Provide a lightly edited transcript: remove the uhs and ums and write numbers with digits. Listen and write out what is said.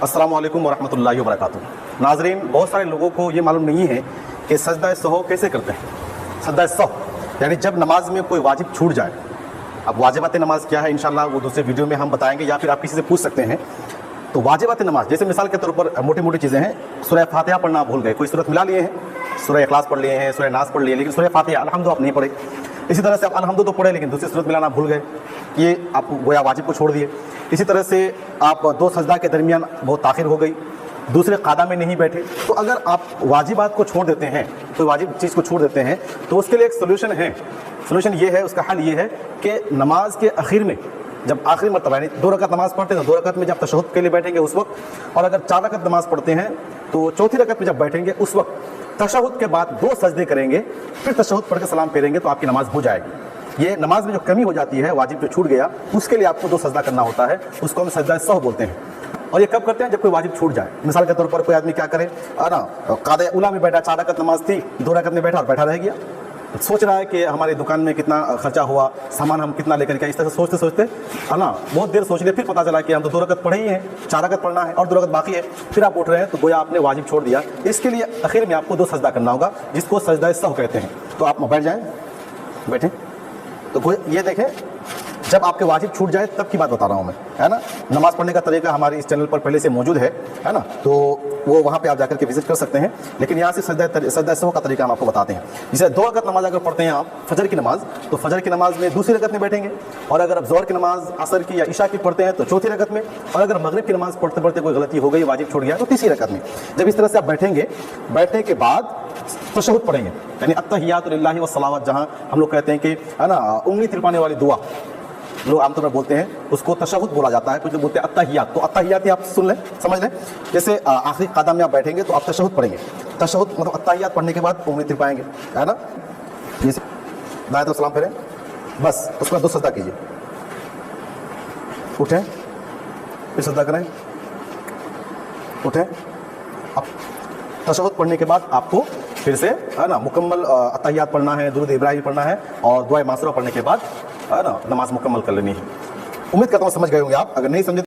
अस्सलाम वालेकुम वरहमतुल्लाहि वबरकातुहू। नाज़रीन, बहुत सारे लोगों को ये मालूम नहीं है कि सजदा सहू कैसे करते हैं। सजदा सहू यानी जब नमाज में कोई वाजिब छूट जाए। अब वाजिबात नमाज क्या है इंशाअल्लाह वो दूसरे वीडियो में हम बताएंगे, या फिर आप किसी से पूछ सकते हैं। तो वाजिबात नमाज जैसे मिसाल के तौर पर मोटी मोटी चीज़ें हैं। सूरह फातिहा पढ़ना भूल गए, कोई सूरत मिला लिए हैं, सूरह इखलास पढ़ लिए हैं, सूरह नास पढ़ लिए, लेकिन सूरह फातिहा अलहम्दु आप नहीं पढ़े। इसी तरह से आप अलहम्दु तो पढ़े लेकिन दूसरी सूरत मिलाना भूल गए, ये आप गोया वाजिब को छोड़ दिए। इसी तरह से आप दो सजदा के दरमियान बहुत ताख़िर हो गई, दूसरे कादा में नहीं बैठे। तो अगर आप वाजिबात को छोड़ देते हैं, कोई वाजिब चीज़ को छोड़ देते हैं, तो उसके लिए एक सोल्यूशन है। सोल्यूशन ये है, उसका हल ये है कि नमाज के आखिर में जब आखिरी मरतबा यानी 2 रकात नमाज़ पढ़ते हैं तो 2 रकात में जब तशहुद के लिए बैठेंगे उस वक्त, और अगर 4 रकात नमाज़ पढ़ते हैं तो चौथी रकात में जब बैठेंगे उस वक्त तशहुद के बाद 2 सजदे करेंगे, फिर तशहुद पढ़ के सलाम फेरेंगे तो आपकी नमाज़ हो जाएगी। ये नमाज में जो कमी हो जाती है, वाजिब जो छूट गया, उसके लिए आपको 2 सजदा करना होता है, उसको हम सजदा सहू बोलते हैं। और ये कब करते हैं? जब कोई वाजिब छूट जाए। मिसाल के तौर पर कोई आदमी क्या करे, कादे उला में बैठा, 4 रकात नमाज थी, 2 रकात में बैठा और बैठा रह गया, सोच रहा है कि हमारी दुकान में कितना खर्चा हुआ, सामान हम कितना लेकर के, इस तरह से सोचते सोचते है ना बहुत देर सोच लिया, फिर पता चला कि हम तो 2 रकात पढ़े ही हैं, 4 रकात पढ़ना है और 2 रकात बाकी है, फिर आप उठ रहे हैं, तो गोया आपने वाजिब छोड़ दिया। इसके लिए आखिर में आपको 2 सजदा करना होगा, जिसको सजदा सहू कहते हैं। तो आप बैठ जाएँ, बैठें। तो ये देखें, जब आपके वाजिब छूट जाए तब की बात बता रहा हूँ मैं, है ना। नमाज़ पढ़ने का तरीका हमारे इस चैनल पर पहले से मौजूद है ना, तो वो वहाँ पे आप जाकर के विजिट कर सकते हैं। लेकिन यहाँ से सजदा सहू का तरीका हम आपको बताते हैं। जैसे 2 रकात नमाज अगर पढ़ते हैं आप फजर की नमाज, तो फजर की नमाज में दूसरी रकत में बैठेंगे, और अगर आप ज़ोहर की नमाज, असर की या इशा की पढ़ते हैं तो चौथी रकत में, और अगर मगरिब की नमाज पढ़ते पढ़ते कोई गलती हो गई, वाजिब छूट गया, तो तीसरी रकत में। जब इस तरह से आप बैठेंगे, बैठने के बाद तशहुद पढ़ेंगे, यानी अत्तहियातु लिल्लाहि व सलावत, जहाँ हम लोग कहते हैं कि है ना उंगली तिरपाने वाली दुआ लोग आमतौर पर बोलते हैं, उसको तशहुद बोला जाता है। कुछ लोग बोलते हैं अत्तहियात, तो अत्तहियात ही आप सुन लें, समझ लें। जैसे आखिरी कदम में आप बैठेंगे तो आप तशहुद पढ़ेंगे। तशहुद मतलब अत्तहियात पढ़ने के बाद उंगली तिरपाएंगे, है ना, जैसे दाएं तरफ सलाम फेरें, बस उसके बाद 2 सजदा कीजिए, उठें, फिर सजदा करें, उठें। अब तशहुद पढ़ने के बाद आपको फिर से है ना मुकम्मल अत्तहियात पढ़ना है, दुरूद इब्राहिम पढ़ना है, और दुआ मासूरा पढ़ने के बाद है ना नमाज मुकम्मल कर लेनी है। उम्मीद करता हूँ समझ गए होंगे आप। अगर नहीं समझे